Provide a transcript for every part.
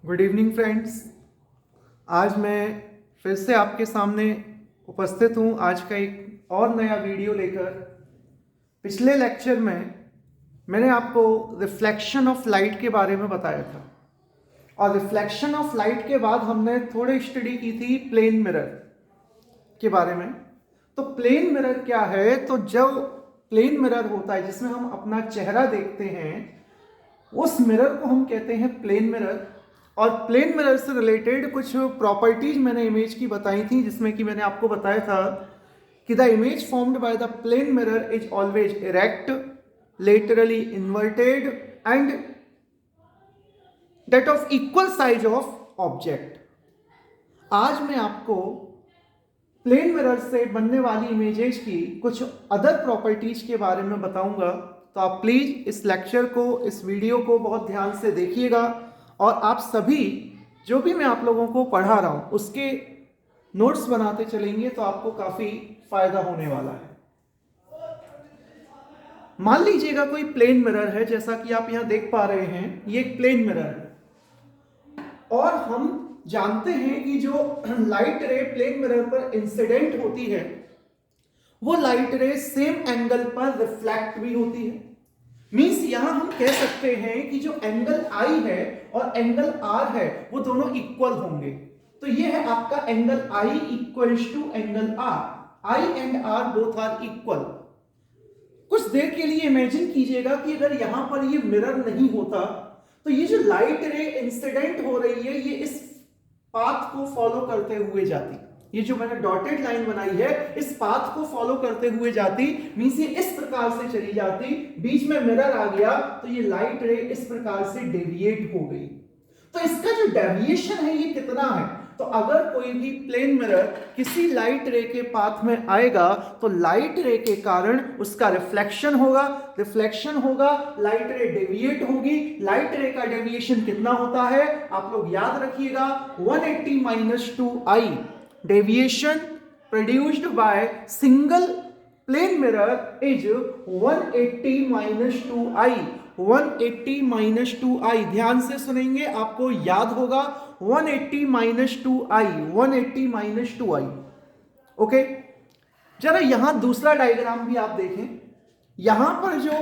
Good evening friends. आज मैं फिर से आपके सामने उपस्थित हूँ आज का एक और नया वीडियो लेकर। पिछले लेक्चर में मैंने आपको रिफ्लेक्शन ऑफ लाइट के बारे में बताया था और रिफ्लेक्शन ऑफ लाइट के बाद हमने थोड़ी स्टडी की थी प्लेन मिरर के बारे में। तो प्लेन मिरर क्या है? तो जब प्लेन मिरर होता है जिसमें हम अपना चेहरा देखते हैं, उस मिरर को हम कहते हैं प्लेन मिरर। और प्लेन मिरर से रिलेटेड कुछ प्रॉपर्टीज मैंने इमेज की बताई थी, जिसमें कि मैंने आपको बताया था कि the image formed by the plane mirror is always erect, laterally inverted and that of equal size of object. आज मैं आपको प्लेन मिरर से बनने वाली इमेजेस की कुछ अदर प्रॉपर्टीज के बारे में बताऊंगा। तो आप प्लीज इस लेक्चर को, इस वीडियो को बहुत ध्यान से देखिएगा और आप सभी जो भी मैं आप लोगों को पढ़ा रहा हूं उसके नोट्स बनाते चलेंगे तो आपको काफी फायदा होने वाला है। मान लीजिएगा कोई प्लेन मिरर है, जैसा कि आप यहां देख पा रहे हैं, ये एक प्लेन मिरर है और हम जानते हैं कि जो लाइट रे प्लेन मिरर पर इंसिडेंट होती है वो लाइट रे सेम एंगल पर रिफ्लेक्ट भी होती है। मींस यहां हम कह सकते हैं कि जो एंगल आई है और एंगल आर है वो दोनों इक्वल होंगे। तो ये है आपका angle i equals to angle r. I and r both are equal. कुछ देर के लिए इमेजिन कीजिएगा कि अगर यहां पर ये मिरर नहीं होता तो ये जो लाइट रे इंसिडेंट हो रही है ये इस पाथ को फॉलो करते हुए जाती, ये जो मैंने डॉटेड लाइन बनाई है इस पाथ को फॉलो करते हुए जाती। मींस ये इस प्रकार से चली जाती, बीच में मिरर आ गया तो ये लाइट रे इस प्रकार से डेविएट हो गई। तो इसका जो डेविएशन है ये कितना है? तो अगर कोई भी प्लेन मिरर किसी लाइट रे के पाथ में आएगा तो लाइट रे के कारण उसका रिफ्लेक्शन होगा, लाइट रे डेविएट होगी। लाइट रे का डेविएशन कितना होता है आप लोग याद रखिएगा, 180 minus 2i। Deviation produced by single plane mirror is 180 minus 2i। 180 minus 2i, ध्यान से सुनेंगे आपको याद होगा। 180 minus 2i, 180 minus 2i। Okay, जरा यहां दूसरा डायग्राम भी आप देखें। यहां पर जो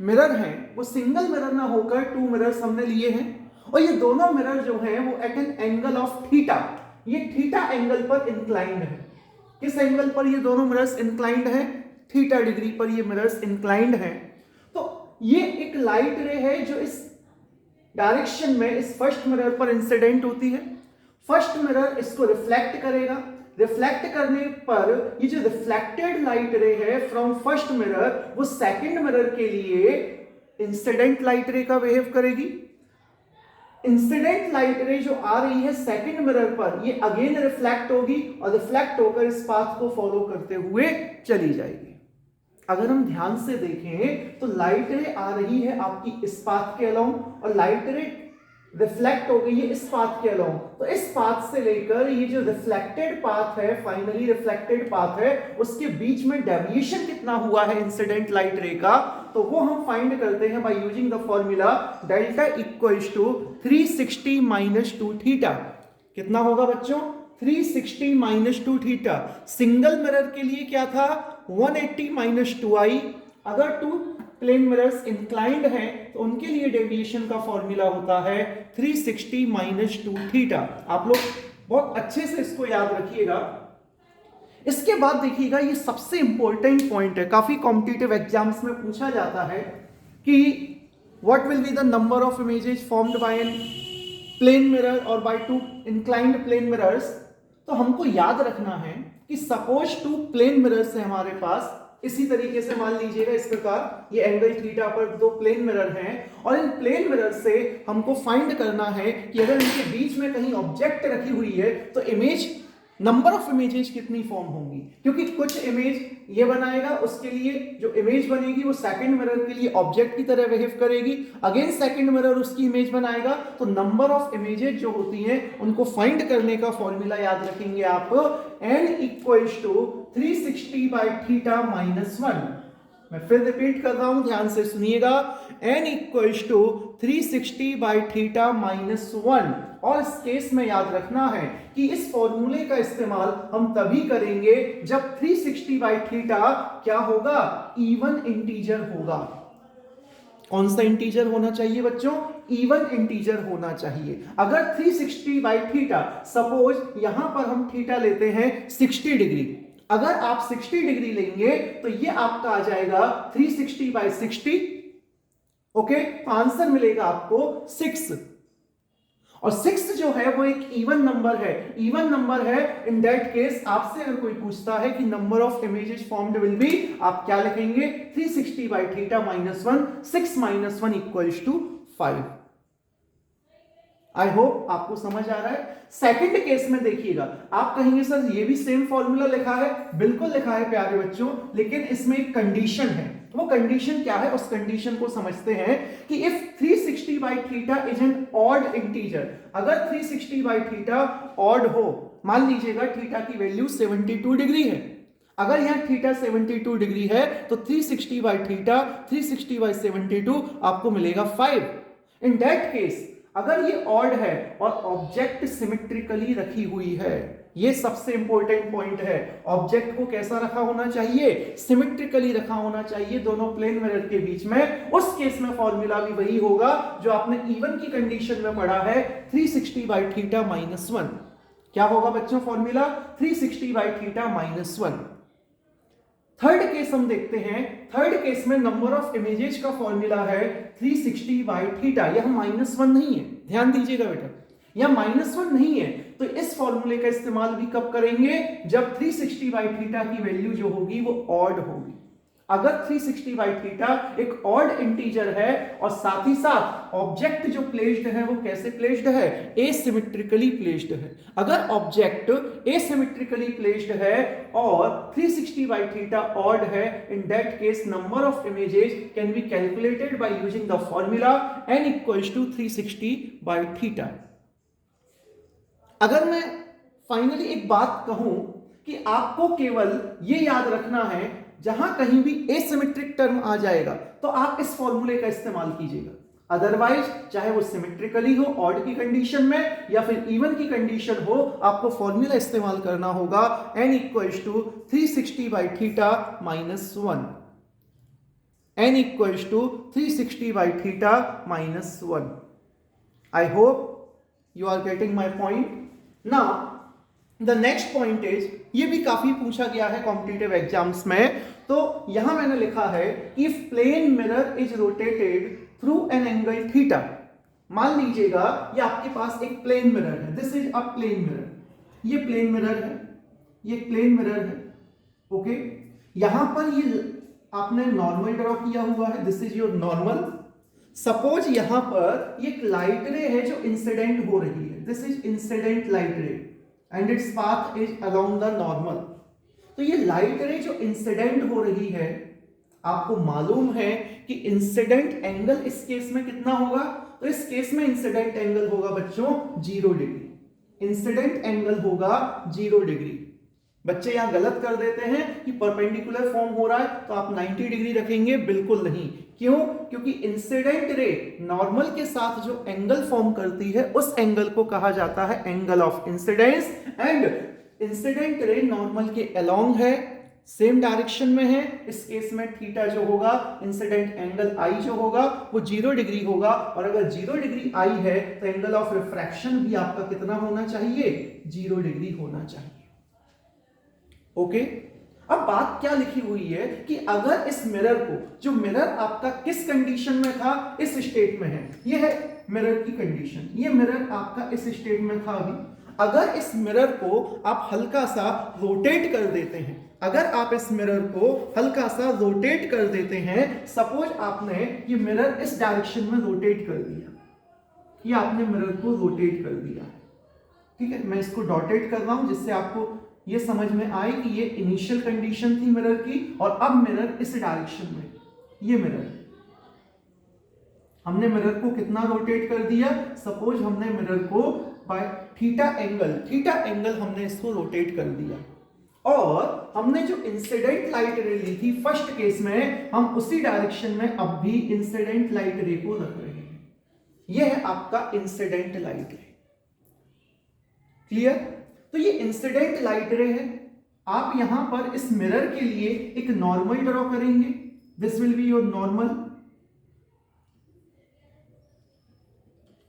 मिरर है वो सिंगल मिरर ना होकर टू मिरर्स हमने लिए हैं और ये दोनों मिरर जो है वो at an angle of theta, theta थीटा एंगल पर इंक्लाइंड है। किस एंगल पर ये दोनों मिरर्स इंक्लाइंड है? थीटा डिग्री पर ये मिरर्स इंक्लाइंड हैं। तो ये एक लाइट रे है जो इस डायरेक्शन में इस फर्स्ट मिरर पर इंसिडेंट होती है। फर्स्ट मिरर इसको रिफ्लेक्ट करेगा, रिफ्लेक्ट करने पर ये जो रिफ्लेक्टेड लाइट रे है फ्रॉम फर्स्ट मिरर वो सेकंड मिरर के लिए इंसिडेंट लाइट रे का बिहेव करेगी। इंसिडेंट लाइट रे जो आ रही है सेकंड मिरर पर ये अगेन रिफ्लेक्ट होगी और रिफ्लेक्ट होकर इस पाथ को फॉलो करते हुए चली जाएगी। अगर हम ध्यान से देखें तो लाइट रे आ रही है आपकी इस पाथ के अलोंग और लाइट रे रिफ्लेक्ट हो गई है इस पाथ के अलोंग। तो इस पाथ से लेकर ये जो रिफ्लेक्टेड पाथ है, फाइनली रिफ्लेक्टेड पाथ है, उसके बीच में डेविएशन कितना हुआ है इंसिडेंट लाइट रे का, तो वो हम फाइंड करते हैं by using the formula delta equals to 360 minus 2 theta. कितना होगा बच्चों? 360 माइनस 2 थीटा। सिंगल मिरर के लिए क्या था? 180 माइनस 2i। अगर टू प्लेन मिरर्स इंक्लाइंड हैं तो उनके लिए डेविएशन का फॉर्मूला होता है 360 माइनस 2 थीटा। आप लोग बहुत अच्छे से इसको याद रखिएगा। इसके बाद देखिएगा ये सबसे इंपॉर्टेंट पॉइंट है, काफी कॉम्पिटिटिव एग्जाम्स में पूछा जाता है कि what will be the number of images formed by an plane mirror और by two inclined plane mirrors. तो हमको याद रखना है कि सपोज टू प्लेन मिरर्स है हमारे पास, इसी तरीके से मान लीजिएगा इस प्रकार ये एंगल थीटा पर दो प्लेन मिरर हैं और इन प्लेन मिरर से हमको फाइंड करना है कि अगर इनके बीच में कहीं ऑब्जेक्ट रखी हुई है तो इमेज, नंबर ऑफ इमेजेस कितनी फॉर्म होंगी। क्योंकि कुछ इमेज ये बनाएगा, उसके लिए जो इमेज बनेगी वो सेकंड मिरर के लिए ऑब्जेक्ट की तरह बिहेव करेगी, अगेन सेकंड मिरर उसकी इमेज बनाएगा। तो नंबर ऑफ इमेजेस जो होती हैं उनको फाइंड करने का फॉर्मूला याद रखेंगे आप, n equals to 360 by theta minus 1। मैं फिर रिपीट कर रहा हूं, ध्यान से सुनिएगा, n equals to 360 by theta minus 1। और इस केस में याद रखना है कि इस फॉर्मूले का इस्तेमाल हम तभी करेंगे जब 360 बाई थीटा क्या होगा, इवन इंटीजर होगा। कौन सा इंटीजर होना चाहिए बच्चों, इवन इंटीजर होना चाहिए। अगर 360 बाई थीटा, सपोज यहां पर हम थीटा लेते हैं 60 डिग्री, अगर आप 60 डिग्री लेंगे तो ये आपका आ जाएगा 360 बाई 60, ओके, तो आंसर मिलेगा आपको 6। और 6 जो है वो एक इवन नंबर है, इवन नंबर है। इन दैट केस आपसे अगर कोई पूछता है कि number of images formed will be, आप क्या लिखेंगे, 360 by theta minus 1, 6 minus 1 equals to 5। I hope आपको समझ आ रहा है। सेकंड केस में देखिएगा, आप कहेंगे सर ये भी सेम फॉर्मूला लिखा है, बिल्कुल लिखा है प्यारे बच्चों, लेकिन इसमें एक कंडीशन है। वो कंडीशन क्या है, उस कंडीशन को समझते हैं कि if 360 by theta is an odd integer, अगर 360 बाई थीटा ऑड हो, मान लीजिएगा थीटा की वैल्यू 72 डिग्री है, अगर यहां थीटा 72 डिग्री है तो 360 बाई थीटा 360 बाई 72 आपको मिलेगा 5। इन दैट केस अगर ये ऑड है और ऑब्जेक्ट सिमेट्रिकली रखी हुई है, ये सबसे इंपॉर्टेंट पॉइंट है, ऑब्जेक्ट को कैसा रखा होना चाहिए, सिमेट्रिकली रखा होना चाहिए दोनों प्लेन मिरर के बीच में, उस केस में फॉर्मूला भी वही होगा जो आपने इवन की कंडीशन में पढ़ा है, 360 बाई थीटा माइनस 1। क्या होगा बच्चों formula, 360 by theta minus 1। Third case हम देखते हैं, थर्ड केस में नंबर ऑफ इमेजेस का फॉर्मूला है 360 बाई थीटा, यह -1 नहीं है, ध्यान दीजिएगा बेटा, यह -1 नहीं है। तो इस फॉर्मूले का इस्तेमाल भी कब करेंगे, जब 360 बाई थीटा की वैल्यू जो होगी वो ऑड होगी। अगर 360 बाई थीटा एक ऑड इंटीजर है और साथ ही साथ ऑब्जेक्ट जो प्लेस्ड है वो कैसे प्लेस्ड है, एसिमेट्रिकली प्लेस्ड है। अगर ऑब्जेक्ट एसिमेट्रिकली प्लेस्ड है और 360 बाई थीटा ऑड है, in that case number of images can be calculated by using the formula n equals to 360 by theta. अगर मैं फाइनली एक बात कहूं कि आपको केवल ये याद रखना है, जहां कहीं भी एसिमेट्रिक टर्म आ जाएगा तो आप इस फॉर्मूले का इस्तेमाल कीजिएगा, अदरवाइज चाहे वो सिमेट्रिकली हो ऑड की कंडीशन में या फिर इवन की कंडीशन हो, आपको फॉर्मूला इस्तेमाल करना होगा n equals to 360 by theta minus 1, n equals to 360 by theta minus 1। I hope you are getting my point. Now the next point is, ये भी काफी पूछा गया है कॉम्पिटिटिव एग्जाम्स में, तो यहां मैंने लिखा है if plane mirror is rotated through an angle theta. मान लीजिएगा ये आपके पास एक प्लेन मिरर है, this is a plane mirror, ये प्लेन मिरर है, ये प्लेन मिरर है, ओके। यहां पर ये आपने नॉर्मल ड्रॉ किया हुआ है, this is your normal. Suppose यहां पर एक लाइट रे है जो इंसिडेंट हो रही है, दिस इज इंसिडेंट लाइट रे and its path is along the normal. तो ये लाइट रे जो इंसिडेंट हो रही है, आपको मालूम है कि इंसिडेंट एंगल इस केस में कितना होगा, तो इस केस में इंसिडेंट एंगल होगा बच्चों 0 डिग्री, इंसिडेंट एंगल होगा 0 डिग्री। बच्चे यहां गलत कर देते हैं कि परपेंडिकुलर फॉर्म हो रहा है तो आप 90 डिग्री रखेंगे, बिल्कुल नहीं। क्यों, क्योंकि इंसिडेंट रे नॉर्मल के साथ जो एंगल फॉर्म करती है उस एंगल को कहा जाता है angle of incidence, and incident ray normal के अलोंग है, सेम डायरेक्शन में है। इस केस में थीटा जो होगा, इंसिडेंट एंगल आई जो होगा वो 0 डिग्री होगा, और अगर 0 डिग्री आई है तो एंगल ऑफ रिफ्रैक्शन भी आपका कितना होना चाहिए, 0 डिग्री होना चाहिए, ओके। अब बात क्या लिखी हुई है कि अगर इस मिरर को, जो मिरर आपका किस कंडीशन में था, इस स्टेट में है, ये है मिरर की कंडीशन, ये मिरर आपका इस स्टेट में था अभी। अगर इस मिरर को आप हल्का सा रोटेट कर देते हैं, अगर आप इस मिरर को हल्का सा रोटेट कर देते हैं, सपोज आपने ये मिरर इस डायरेक्शन में रोटेट कर दिया, ये आपने मिरर को रोटेट कर दिया, ठीक है। मैं इसको डॉटेट कर रहा हूं जिससे आपको ये समझ में आए कि ये इनिशियल कंडीशन थी मिरर की, और अब मिरर इस डायरेक्शन में, ये मिरर, हमने मिरर को कितना रोटेट कर दिया, सपोज हमने मिरर को बाय थीटा एंगल हमने इसको रोटेट कर दिया, और हमने जो इंसिडेंट लाइट रे ली थी फर्स्ट केस में, हम उसी डायरेक्शन में अब भी इंसिडेंट लाइट रे को रख रहे हैं। यह है आपका इंसिडेंट लाइट रे। क्लियर? तो ये इंसिडेंट लाइट रे है। आप यहां पर इस मिरर के लिए एक नॉर्मल ड्रॉ करेंगे। This will be your normal.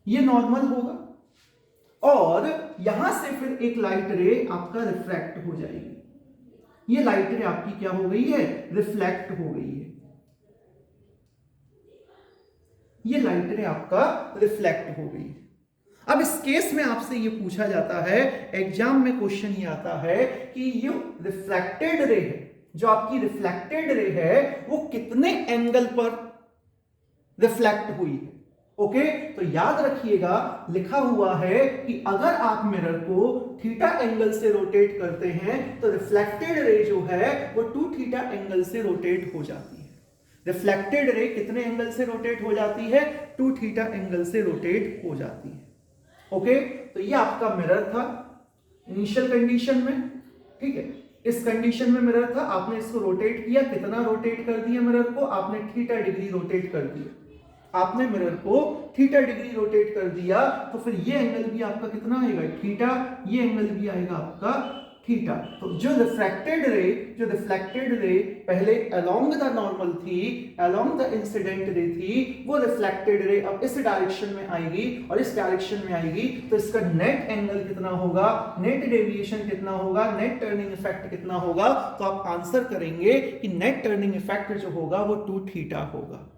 ये नॉर्मल होगा और यहां से फिर एक लाइट रे आपका रिफ्रैक्ट हो जाएगी। ये लाइट रे आपकी क्या हो गई है? रिफ्लेक्ट हो गई है। ये लाइट रे आपका रिफ्लेक्ट हो गई है। अब इस केस में आपसे ये पूछा जाता है, एग्जाम में क्वेश्चन ये आता है कि ये रिफ्लेक्टेड रे है, जो आपकी रिफ्लेक्टेड रे है वो कितने एंगल पर रिफ्लेक्ट हुई है। ओके, तो याद रखिएगा लिखा हुआ है कि अगर आप मिरर को थीटा एंगल से रोटेट करते हैं तो रिफ्लेक्टेड रे जो है वो 2 थीटा एंगल से रोटेट हो जाती है। रिफ्लेक्टेड रे कितने एंगल से रोटेट हो जाती है? 2 थीटा एंगल से रोटेट हो जाती है। ओके, तो ये आपका मिरर था इनिशियल कंडीशन में। ठीक है, इस कंडीशन में मिरर था, आपने इसको रोटेट किया। कितना रोटेट कर दिया मिरर को? आपने थीटा डिग्री रोटेट कर दिया। आपने मिरर को थीटा डिग्री रोटेट कर दिया तो फिर ये एंगल भी आपका कितना आएगा? थीटा। ये एंगल भी आएगा आपका थीटा। तो जो रिफ्रैक्टेड रे पहले अलोंग द नॉर्मल थी, अलोंग द इंसिडेंट रे थी, वो रिफ्लेक्टेड रे अब इस डायरेक्शन में आएगी और इस डायरेक्शन में आएगी तो इसका नेट एंगल कितना होगा? नेट डेविएशन कितना होगा? नेट टर्निंग इफेक्ट कितना होगा? तो आप आंसर करेंगे कि नेट टर्निंग इफेक्ट जो होगा वो 2 थीटा होगा।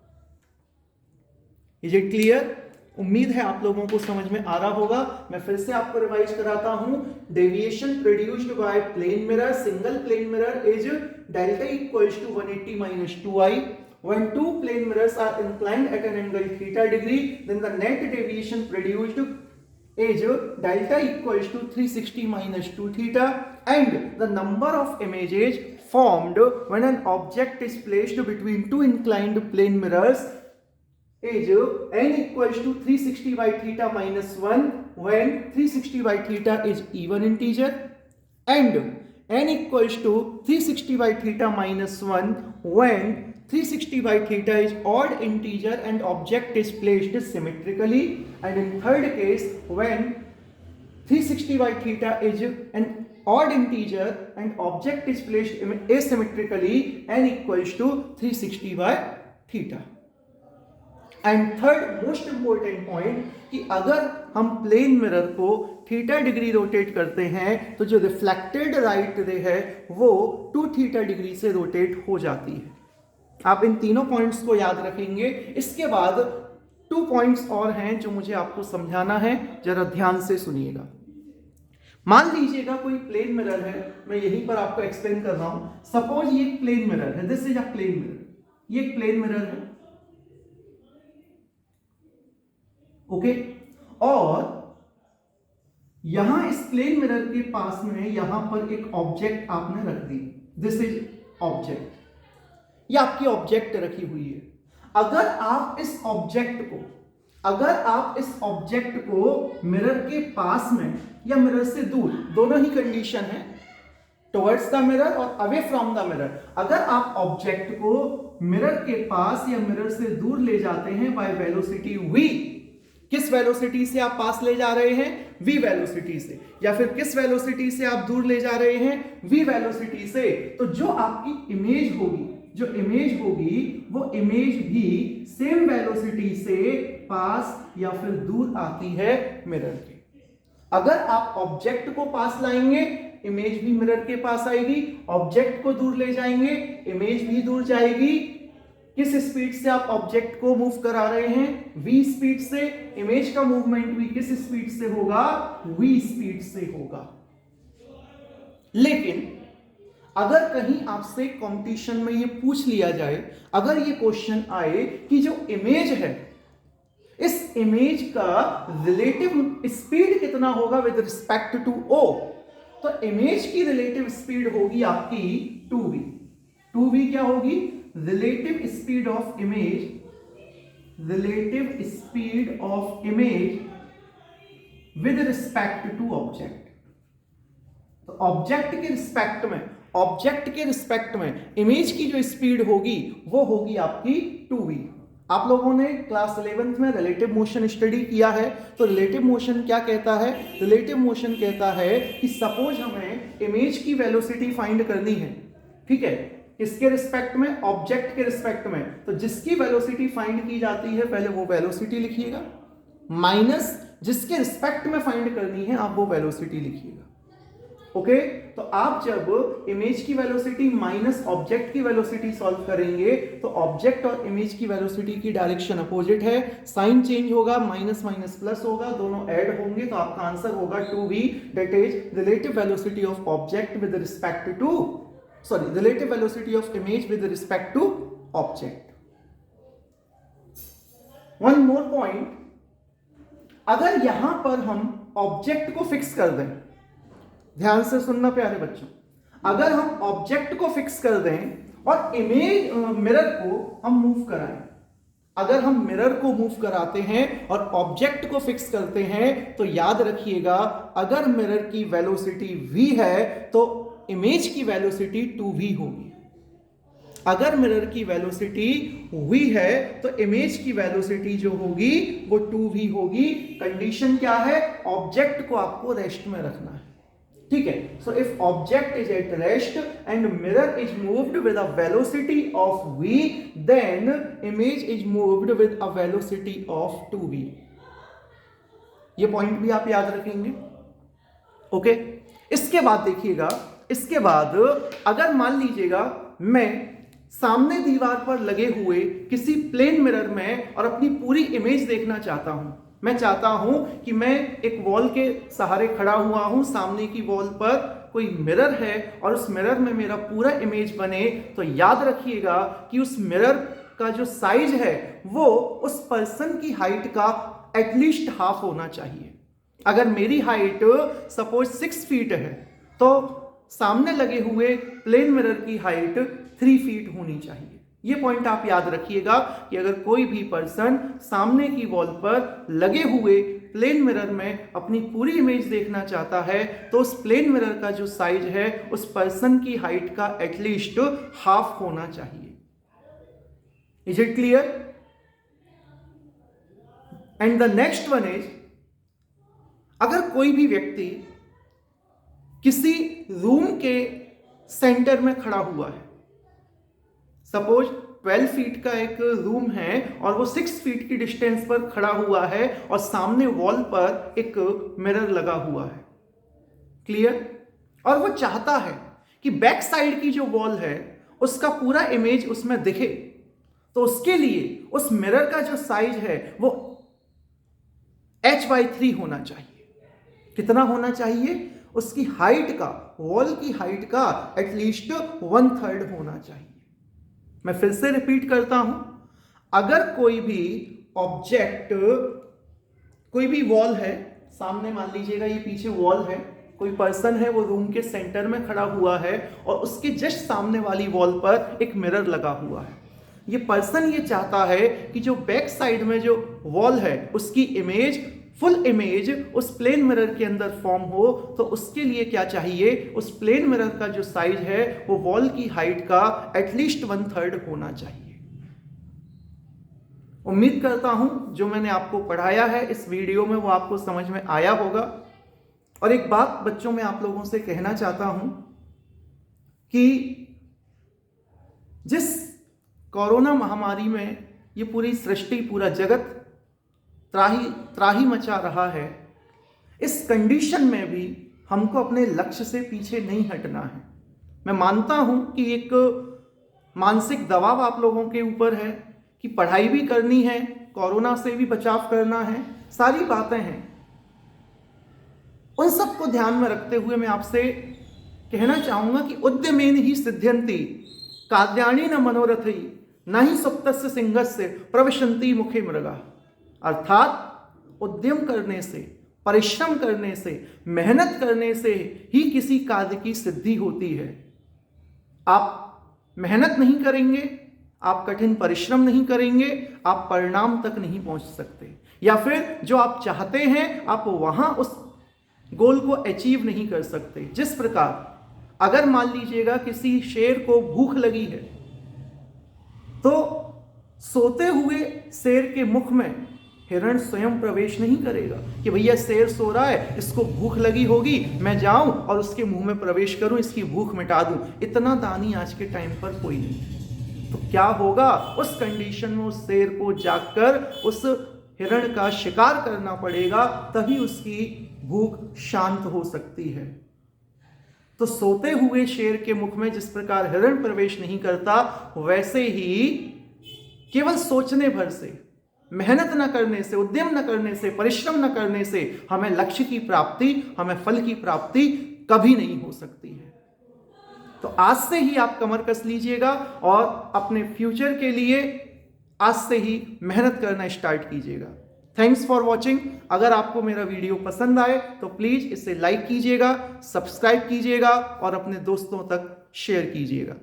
Is it clear? उम्मीद है आप लोगों को समझ में आ रहा होगा। मैं फिर से आपको रिवाइज कराता हूं। Deviation produced by plane mirror, single plane mirror is delta equals to 180 minus 2i। When two plane mirrors are inclined at an angle theta degree, then the net deviation produced is delta equals to 360 minus 2 theta, and the number of images formed when an object is placed between two inclined plane mirrors is n equals to 360 by theta minus 1 when 360 by theta is even integer, and n equals to 360 by theta minus 1 when 360 by theta is odd integer and object is placed symmetrically, and in third case when 360 by theta is an odd integer and object is placed asymmetrically, n equals to 360 by theta. And third most important point कि अगर हम plane mirror को theta degree rotate करते हैं तो जो reflected light रे है वो 2 थीटा डिग्री से रोटेट हो जाती है। आप इन तीनों पॉइंट्स को याद रखेंगे। इसके बाद 2 पॉइंट्स और हैं जो मुझे आपको समझाना है, जरा ध्यान से सुनिएगा। मान लीजिएगा कोई प्लेन मिरर है, मैं यहीं पर आपको एक्सप्लेन कर रहा हूं। सपोज ये एक प्लेन मिरर है, this is a plane mirror, ये एक प्लेन मिरर है। ओके, और यहां इस प्लेन मिरर के पास में यहां पर एक ऑब्जेक्ट आपने रख दी। दिस इज ऑब्जेक्ट, ये आपकी ऑब्जेक्ट रखी हुई है। अगर आप इस ऑब्जेक्ट को मिरर के पास में या मिरर से दूर, दोनों ही कंडीशन है, टुवर्ड्स द मिरर और अवे फ्रॉम द मिरर, अगर आप ऑब्जेक्ट को मिरर के पास या मिरर से दूर ले जाते हैं बाय वेलोसिटी v, किस वेलोसिटी से आप पास ले जा रहे हैं? v वेलोसिटी से। या फिर किस वेलोसिटी से आप दूर ले जा रहे हैं? v वेलोसिटी से। तो जो आपकी इमेज होगी वो इमेज भी सेम वेलोसिटी से पास या फिर दूर आती है मिरर के। अगर आप ऑब्जेक्ट को पास लाएंगे, इमेज भी मिरर के पास आएगी। ऑब्जेक्ट को दूर ले जाएंगे, इमेज भी दूर जाएगी। किस स्पीड से आप ऑब्जेक्ट को मूव करा रहे हैं? v स्पीड से। इमेज का मूवमेंट भी किस स्पीड से होगा? v स्पीड से होगा। लेकिन अगर कहीं आपसे कंपटीशन में ये पूछ लिया जाए, अगर ये क्वेश्चन आए कि जो इमेज है, इस इमेज का रिलेटिव स्पीड कितना होगा विद रिस्पेक्ट टू o, तो इमेज की रिलेटिव स्पीड होगी आपकी 2v। 2v क्या होगी? Relative speed of image with respect to object. तो ऑब्जेक्ट के रिस्पेक्ट में इमेज की जो स्पीड होगी वो होगी आपकी 2v। आप लोगों ने क्लास 11th में रिलेटिव मोशन स्टडी किया है, तो रिलेटिव मोशन क्या कहता है? रिलेटिव मोशन कहता है कि सपोज हमें इमेज की वेलोसिटी फाइंड करनी है, ठीक है, किसके रिस्पेक्ट में? ऑब्जेक्ट के रिस्पेक्ट में। तो जिसकी वेलोसिटी फाइंड की जाती है पहले वो वेलोसिटी लिखिएगा, माइनस जिसके रिस्पेक्ट में फाइंड करनी है आप वो वेलोसिटी लिखिएगा। ओके, तो आप जब इमेज की वेलोसिटी माइनस ऑब्जेक्ट की वेलोसिटी सॉल्व करेंगे तो ऑब्जेक्ट और इमेज की वेलोसिटी की डायरेक्शन अपोजिट है, साइन चेंज होगा, माइनस माइनस प्लस होगा, दोनों ऐड होंगे तो आपका आंसर होगा 2v, that is relative velocity of object with respect to, sorry, relative velocity of image with respect to object. One more point, अगर यहां पर हम ऑब्जेक्ट को फिक्स कर दें, ध्यान से सुनना प्यारे बच्चों, अगर हम ऑब्जेक्ट को फिक्स कर दें और इमेज मिरर को हम मूव कराएं, अगर हम मिरर को मूव कराते हैं और ऑब्जेक्ट को फिक्स करते हैं तो याद रखिएगा अगर मिरर की वेलोसिटी v है तो इमेज की वेलोसिटी 2v होगी। अगर मिरर की वेलोसिटी v है तो इमेज की वेलोसिटी जो होगी वो 2v होगी। कंडीशन क्या है? ऑब्जेक्ट को आपको रेस्ट में रखना है, ठीक है। So if object is at rest and mirror is moved with a velocity of v, then image is moved with a velocity of 2v। ये पॉइंट भी आप याद रखेंगे, ओके। इसके बाद देखिएगा, इसके बाद अगर मान लीजिएगा मैं सामने दीवार पर लगे हुए किसी प्लेन मिरर में और अपनी पूरी इमेज देखना चाहता हूं, मैं चाहता हूं कि मैं एक वॉल के सहारे खड़ा हुआ हूं, सामने की वॉल पर कोई मिरर है और उस मिरर में मेरा पूरा इमेज बने, तो याद रखिएगा कि उस मिरर का जो साइज है वो उस पर्सन की हाइट का एटलीस्ट हाफ होना चाहिए। अगर मेरी हाइट सपोज 6 फीट है तो सामने लगे हुए प्लेन मिरर की हाइट 3 फीट होनी चाहिए। ये पॉइंट आप याद रखिएगा कि अगर कोई भी पर्सन सामने की वॉल पर लगे हुए प्लेन मिरर में अपनी पूरी इमेज देखना चाहता है तो उस प्लेन मिरर का जो साइज है उस पर्सन की हाइट का एटलीस्ट हाफ होना चाहिए। Is it clear? And the next one is, अगर कोई भी व्यक्ति किसी रूम के सेंटर में खड़ा हुआ है, सपोज 12 फीट का एक रूम है और वो 6 फीट की डिस्टेंस पर खड़ा हुआ है और सामने वॉल पर एक मिरर लगा हुआ है, क्लियर? और वो चाहता है कि बैक साइड की जो वॉल है उसका पूरा इमेज उसमें दिखे, तो उसके लिए उस मिरर का जो साइज है वो h/3 होना चाहिए। कितना होना चाहिए? उसकी हाइट का, वॉल की हाइट का एटलीस्ट 1/3 होना चाहिए। मैं फिर से रिपीट करता हूं, अगर कोई भी ऑब्जेक्ट, कोई भी वॉल है, सामने मान लीजिएगा ये पीछे वॉल है, कोई पर्सन है वो रूम के सेंटर में खड़ा हुआ है और उसके जस्ट सामने वाली वॉल पर एक मिरर लगा हुआ है। ये पर्सन ये चाहता है कि जो बैक साइड में जो वॉल है उसकी इमेज, फुल इमेज उस प्लेन मिरर के अंदर फॉर्म हो, तो उसके लिए क्या चाहिए? उस प्लेन मिरर का जो साइज है वो वॉल की हाइट का एटलीस्ट 1/3 होना चाहिए। उम्मीद करता हूं जो मैंने आपको पढ़ाया है इस वीडियो में वो आपको समझ में आया होगा। और एक बात बच्चों में आप लोगों से कहना चाहता हूं कि जिस कोरोना महामारी में ये पूरी सृष्टि, पूरा जगत त्राही मचा रहा है, इस कंडीशन में भी हमको अपने लक्ष्य से पीछे नहीं हटना है। मैं मानता हूं कि एक मानसिक दबाव आप लोगों के ऊपर है कि पढ़ाई भी करनी है, कोरोना से भी बचाव करना है, सारी बातें हैं। उन सबको ध्यान में रखते हुए मैं आपसे कहना चाहूंगा कि उद्यमेन ही सिद्ध्यन्ति कार्याणि न मनोरथै न ही सुप्तस्य सिंहस्य प्रविशन्ति मुखे मृगा। अर्थात उद्यम करने से, परिश्रम करने से, मेहनत करने से ही किसी कार्य की सिद्धि होती है। आप मेहनत नहीं करेंगे, आप कठिन परिश्रम नहीं करेंगे, आप परिणाम तक नहीं पहुंच सकते, या फिर जो आप चाहते हैं आप वहां उस गोल को अचीव नहीं कर सकते। जिस प्रकार अगर मान लीजिएगा किसी शेर को भूख लगी है तो सोते हुए शेर के मुख में हिरण स्वयं प्रवेश नहीं करेगा कि भैया शेर सो रहा है, इसको भूख लगी होगी, मैं जाऊं और उसके मुंह में प्रवेश करूं, इसकी भूख मिटा दूं। इतना दानी आज के टाइम पर कोई नहीं। तो क्या होगा, उस कंडीशन में उस शेर को जाकर उस हिरण का शिकार करना पड़ेगा, तभी उसकी भूख शांत हो सकती है। तो सोते हुए शेर के मुख में जिस प्रकार हिरण प्रवेश नहीं करता, वैसे ही केवल सोचने भर से, मेहनत न करने से, उद्यम न करने से, परिश्रम न करने से हमें लक्ष्य की प्राप्ति, हमें फल की प्राप्ति कभी नहीं हो सकती है। तो आज से ही आप कमर कस लीजिएगा और अपने फ्यूचर के लिए आज से ही मेहनत करना स्टार्ट कीजिएगा। Thanks for watching. अगर आपको मेरा वीडियो पसंद आए तो प्लीज इसे लाइक कीजिएगा, सब्सक्राइब कीजिएगा और अपने दोस्तों तक शेयर कीजिएगा।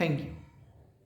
Thank you.